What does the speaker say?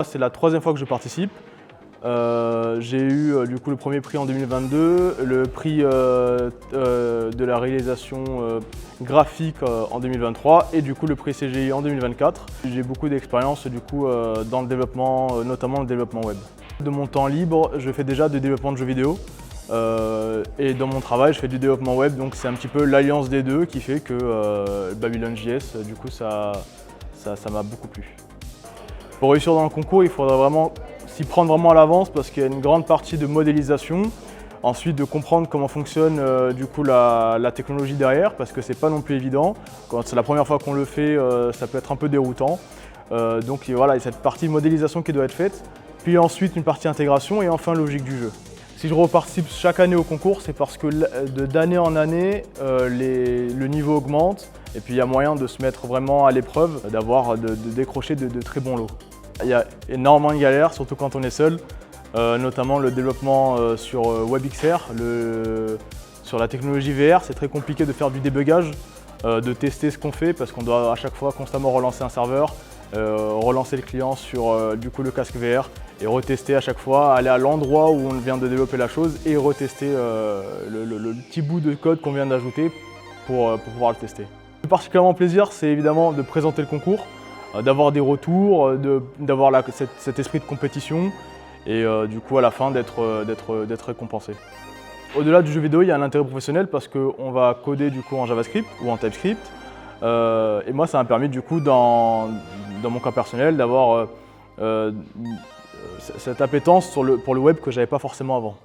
C'est la troisième fois que je participe. J'ai eu du coup le premier prix en 2022, le prix de la réalisation graphique en 2023 et du coup le prix CGI en 2024. J'ai beaucoup d'expérience du coup dans le développement, notamment le développement web. De mon temps libre, je fais déjà du développement de jeux vidéo et dans mon travail, je fais du développement web, donc c'est un petit peu l'alliance des deux qui fait que Babylon.js, du coup ça m'a beaucoup plu. Pour réussir dans le concours, il faudra vraiment s'y prendre vraiment à l'avance parce qu'il y a une grande partie de modélisation. Ensuite, de comprendre comment fonctionne du coup la technologie derrière parce que c'est pas non plus évident. Quand c'est la première fois qu'on le fait, ça peut être un peu déroutant. Donc voilà, il y a cette partie modélisation qui doit être faite. Puis ensuite, une partie intégration et enfin logique du jeu. Si je reparticipe chaque année au concours, c'est parce que d'année en année, le niveau augmente et puis il y a moyen de se mettre vraiment à l'épreuve, de décrocher de très bons lots. Il y a énormément de galères, surtout quand on est seul, notamment le développement sur WebXR, sur la technologie VR. C'est très compliqué de faire du débugage, de tester ce qu'on fait parce qu'on doit à chaque fois constamment relancer un serveur, relancer le client sur du coup, le casque VR et retester à chaque fois, aller à l'endroit où on vient de développer la chose et retester le petit bout de code qu'on vient d'ajouter pour pouvoir le tester. Le plus particulièrement plaisir, c'est évidemment de présenter le concours, d'avoir des retours, d'avoir cet esprit de compétition et du coup à la fin d'être récompensé. Au-delà du jeu vidéo, il y a un intérêt professionnel parce qu'on va coder du coup en JavaScript ou en TypeScript. Et moi, ça m'a permis du coup dans mon cas personnel d'avoir cette appétence pour le web que je n'avais pas forcément avant.